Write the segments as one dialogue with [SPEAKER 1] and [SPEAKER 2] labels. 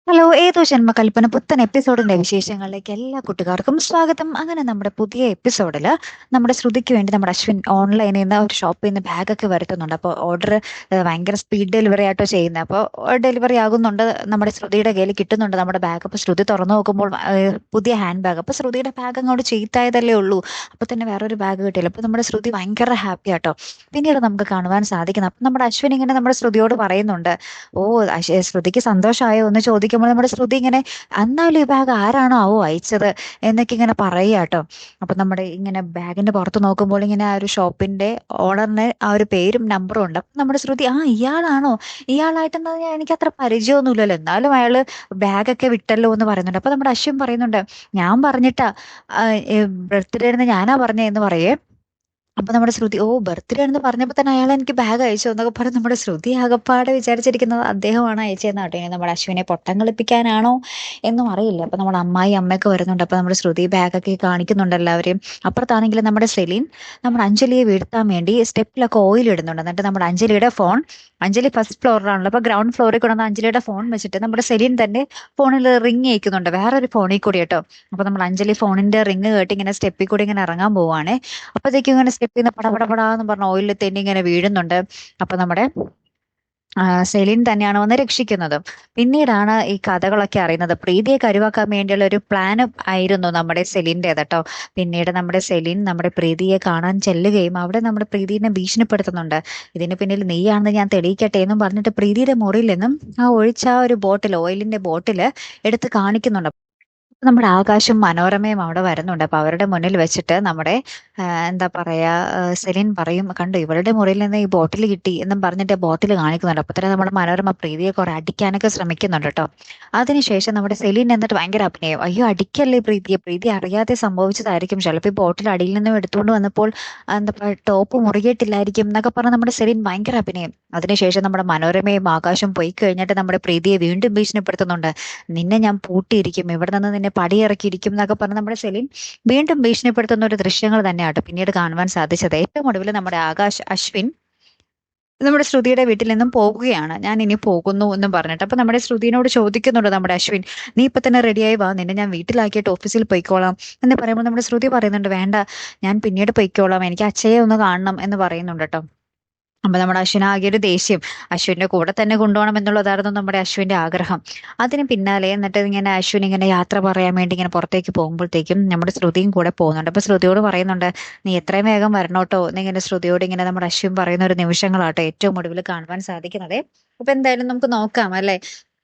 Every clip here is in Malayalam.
[SPEAKER 1] ഹലോ, ഏതോ ജന്മകൽപ്പന പുത്തൻ എപ്പിസോഡിന്റെ വിശേഷങ്ങളിലേക്ക് എല്ലാ കൂട്ടുകാർക്കും സ്വാഗതം. അങ്ങനെ നമ്മുടെ പുതിയ എപ്പിസോഡിൽ നമ്മുടെ ശ്രുതിക്ക് വേണ്ടി നമ്മുടെ അശ്വിൻ ഓൺലൈനിൽ നിന്ന് ഒരു ഷോപ്പിൽ നിന്ന് ബാഗൊക്കെ വരുത്തുന്നുണ്ട്. അപ്പോൾ ഓർഡർ ഭയങ്കര സ്പീഡ് ഡെലിവറി ആയിട്ടോ ചെയ്യുന്നത്. അപ്പോൾ ഡെലിവറി ആകുന്നുണ്ട്, നമ്മുടെ ശ്രുതിയുടെ കയ്യിൽ കിട്ടുന്നുണ്ട് നമ്മുടെ ബാഗ്. അപ്പോൾ ശ്രുതി തുറന്നു നോക്കുമ്പോൾ പുതിയ ഹാൻഡ് ബാഗ്. അപ്പോൾ ശ്രുതിയുടെ ബാഗ് അങ്ങോട്ട് ചീത്തായതല്ലേ ഉള്ളൂ, അപ്പോൾ തന്നെ വേറൊരു ബാഗ് കിട്ടിയില്ല. അപ്പോൾ നമ്മുടെ ശ്രുതി ഭയങ്കര ഹാപ്പി ആട്ടോ. പിന്നീട് നമുക്ക് കാണുവാൻ സാധിക്കുന്നത്, അപ്പം നമ്മുടെ അശ്വിൻ ഇങ്ങനെ നമ്മുടെ ശ്രുതിയോട് പറയുന്നുണ്ട്, ഓ ശ്രുതിക്ക് സന്തോഷമായോ എന്ന് ചോദിക്കുമ്പോൾ നമ്മുടെ ശ്രുതി ഇങ്ങനെ, എന്നാലും ഈ ബാഗ് ആരാണോ അയച്ചത് എന്നൊക്കെ ഇങ്ങനെ പറയുക കേട്ടോ. അപ്പൊ നമ്മുടെ ഇങ്ങനെ ബാഗിന്റെ പുറത്ത് നോക്കുമ്പോൾ ഇങ്ങനെ ആ ഒരു ഷോപ്പിന്റെ ഓണറിന് ആ ഒരു പേരും നമ്പറും ഉണ്ട്. അപ്പൊ നമ്മുടെ ശ്രുതി, ഇയാളാണോ, ഇയാളായിട്ടെന്താ, എനിക്ക് അത്ര പരിചയമൊന്നുമില്ലല്ലോ, എന്നാലും അയാള് ബാഗൊക്കെ വിട്ടല്ലോ എന്ന് പറയുന്നുണ്ട്. അപ്പൊ നമ്മുടെ അശ്വിൻ പറയുന്നുണ്ട്, ഞാൻ പറഞ്ഞിട്ടാ ബർത്ത്ഡേ എന്ന് ഞാനാ പറഞ്ഞതെന്ന് പറയേ. അപ്പൊ നമ്മുടെ ശ്രുതി, ബർത്ത്ഡേ ആണെന്ന് പറഞ്ഞപ്പോൾ തന്നെ അയാൾ എനിക്ക് ബാഗ് അയച്ചു എന്നൊക്കെ പറഞ്ഞ് നമ്മുടെ ശ്രുതി ആകപ്പാടെ വിചാരിച്ചിരിക്കുന്നത് അദ്ദേഹമാണ് അയച്ചതെന്നാട്ടോ. ഇനി നമ്മുടെ അശ്വിനെ പൊട്ടം കളിപ്പിക്കാനാണോ എന്നും അറിയില്ല. അപ്പൊ നമ്മുടെ അമ്മയൊക്കെ വരുന്നുണ്ട്. അപ്പൊ നമ്മുടെ ശ്രുതി ബാഗൊക്കെ കാണിക്കുന്നുണ്ട് എല്ലാവരെയും. അപ്പുറത്താണെങ്കിൽ നമ്മുടെ സെലിൻ നമ്മുടെ അഞ്ജലിയെ വീഴ്ത്താൻ വേണ്ടി സ്റ്റെപ്പിലൊക്കെ ഓയിൽ ഇടുന്നുണ്ട്. എന്നിട്ട് നമ്മുടെ അഞ്ജലിയുടെ ഫോൺ, അഞ്ജലി ഫസ്റ്റ് ഫ്ലോറിലാണല്ലോ, അപ്പൊ ഗ്രൗണ്ട് ഫ്ലോറിൽ കൊണ്ടുവന്ന് അഞ്ജലിയുടെ ഫോൺ വെച്ചിട്ട് നമ്മുടെ സെലിൻ തന്നെ ഫോണിൽ റിങ് അയക്കുന്നുണ്ട്, വേറൊരു ഫോണിൽ കൂടി കേട്ടോ. അപ്പൊ നമ്മൾ അഞ്ജലി ഫോണിന്റെ റിങ് കേട്ട് ഇങ്ങനെ സ്റ്റെപ്പിൽ കൂടി ഇങ്ങനെ ഇറങ്ങാൻ പോവാണ്. അപ്പോഴത്തേക്കും ഇങ്ങനെ സ്റ്റെപ്പിൽ നിന്ന് പടപടപടാന്ന് പറഞ്ഞ ഓയിലിൽ തന്നെ ഇങ്ങനെ വീഴുന്നുണ്ട്. അപ്പൊ നമ്മുടെ സെലിൻ തന്നെയാണ് വന്ന് രക്ഷിക്കുന്നത്. പിന്നീടാണ് ഈ കഥകളൊക്കെ അറിയുന്നത്. പ്രീതിയെ കരുവാക്കാൻ വേണ്ടിയുള്ള ഒരു പ്ലാൻ ആയിരുന്നു നമ്മുടെ സെലിൻ്റെത് കേട്ടോ. പിന്നീട് നമ്മുടെ സെലിൻ നമ്മുടെ പ്രീതിയെ കാണാൻ ചെല്ലുകയും അവിടെ നമ്മുടെ പ്രീതിനെ ഭീഷണിപ്പെടുത്തുന്നുണ്ട്. ഇതിന് പിന്നിൽ നീയാണെന്ന് ഞാൻ തെളിയിക്കട്ടെ എന്നും പറഞ്ഞിട്ട് പ്രീതിയുടെ മുറിയിൽ നിന്നും ഒഴിച്ച ഒരു ബോട്ടിൽ, ഓയിലിന്റെ ബോട്ടിൽ എടുത്ത് കാണിക്കുന്നുണ്ട്. നമ്മുടെ ആകാശും മനോരമയും അവിടെ വരുന്നുണ്ട്. അപ്പൊ അവരുടെ മുന്നിൽ വെച്ചിട്ട് നമ്മുടെ എന്താ പറയാ, സെലിൻ പറയും, കണ്ടു ഇവളുടെ മുറിയിൽ നിന്ന് ഈ ബോട്ടിൽ കിട്ടി എന്നും പറഞ്ഞിട്ട് ബോട്ടിൽ കാണിക്കുന്നുണ്ട്. അപ്പൊ തന്നെ നമ്മുടെ മനോരമ പ്രീതിയെ കുറെ അടിക്കാനൊക്കെ ശ്രമിക്കുന്നുണ്ട് കേട്ടോ. അതിനുശേഷം നമ്മുടെ സെലിൻ എന്നിട്ട് ഭയങ്കര അഭിനയം, അയ്യോ അടിക്കല്ലേ പ്രീതിയെ, പ്രീതി അറിയാതെ സംഭവിച്ചതായിരിക്കും, ചിലപ്പോൾ ഈ ബോട്ടിൽ അടിയിൽ നിന്നും എടുത്തുകൊണ്ട് വന്നപ്പോൾ എന്താ ടോപ്പ് മുറിയിട്ടില്ലായിരിക്കും എന്നൊക്കെ പറഞ്ഞ് നമ്മുടെ സെലിൻ ഭയങ്കര അഭിനയം. അതിനുശേഷം നമ്മുടെ മനോരമയും ആകാശം പോയി കഴിഞ്ഞിട്ട് നമ്മുടെ പ്രീതിയെ വീണ്ടും ഭീഷണിപ്പെടുത്തുന്നുണ്ട്, നിന്നെ ഞാൻ പൂട്ടിയിരിക്കും, ഇവിടെ നിന്ന് നിന്നെ പടിയിറക്കിയിരിക്കും എന്നൊക്കെ പറഞ്ഞ് നമ്മുടെ സെലിൻ വീണ്ടും ഭീഷണിപ്പെടുത്തുന്ന ഒരു ദൃശ്യങ്ങൾ തന്നെയാട്ടോ പിന്നീട് കാണുവാൻ സാധിച്ചത്. ഏറ്റവും ഒടുവിൽ നമ്മുടെ അശ്വിൻ നമ്മുടെ ശ്രുതിയുടെ വീട്ടിൽ നിന്നും പോകുകയാണ്, ഞാൻ ഇനി പോകുന്നു എന്നും പറഞ്ഞിട്ട്. അപ്പൊ നമ്മുടെ ശ്രുതിനോട് ചോദിക്കുന്നുണ്ട് നമ്മുടെ അശ്വിൻ, നീ ഇപ്പൊ തന്നെ റെഡിയായി വാ, നിന്നെ ഞാൻ വീട്ടിലാക്കിയിട്ട് ഓഫീസിൽ പോയിക്കോളാം എന്ന് പറയുമ്പോൾ നമ്മുടെ ശ്രുതി പറയുന്നുണ്ട്, വേണ്ട ഞാൻ പിന്നീട് പോയിക്കോളാം, എനിക്ക് അച്ഛയെ ഒന്ന് കാണണം എന്ന് പറയുന്നുണ്ട് കേട്ടോ. അപ്പൊ നമ്മുടെ അശ്വിനാകെ ഒരു ദേഷ്യം, അശ്വിന്റെ കൂടെ തന്നെ കൊണ്ടുപോകണം എന്നുള്ളതായിരുന്നു നമ്മുടെ അശ്വിന്റെ ആഗ്രഹം. അതിന് പിന്നാലെ എന്നിട്ട് ഇങ്ങനെ അശ്വിൻ ഇങ്ങനെ യാത്ര പറയാൻ വേണ്ടി ഇങ്ങനെ പുറത്തേക്ക് പോകുമ്പോഴത്തേക്കും നമ്മുടെ ശ്രുതിയും കൂടെ പോകുന്നുണ്ട്. അപ്പൊ ശ്രുതിയോട് പറയുന്നുണ്ട്, നീ എത്രയും വേഗം വരണോട്ടോ എന്നിങ്ങനെ ശ്രുതിയോട് ഇങ്ങനെ നമ്മുടെ അശ്വിൻ പറയുന്ന ഒരു നിമിഷങ്ങളാട്ടോ ഏറ്റവും ഒടുവിൽ കാണുവാൻ സാധിക്കുന്നത്. അപ്പൊ എന്തായാലും നമുക്ക് നോക്കാം അല്ലെ.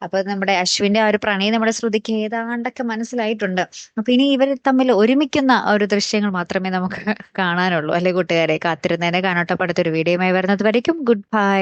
[SPEAKER 1] അപ്പൊ നമ്മുടെ അശ്വിന്റെ ആ ഒരു പ്രണയം നമ്മുടെ ശ്രുതിക്ക് ഏതാണ്ടൊക്കെ മനസ്സിലായിട്ടുണ്ട്. അപ്പൊ ഇനി ഇവർ തമ്മിൽ ഒരുമിക്കുന്ന ഒരു ദൃശ്യങ്ങൾ മാത്രമേ നമുക്ക് കാണാനുള്ളൂ അല്ലെ കൂട്ടുകാരെ. കാത്തിരുന്നതിനെ കാണട്ടെ. അടുത്തൊരു വീഡിയോയുമായി വരുന്നത് വരയ്ക്കും ഗുഡ് ബൈ.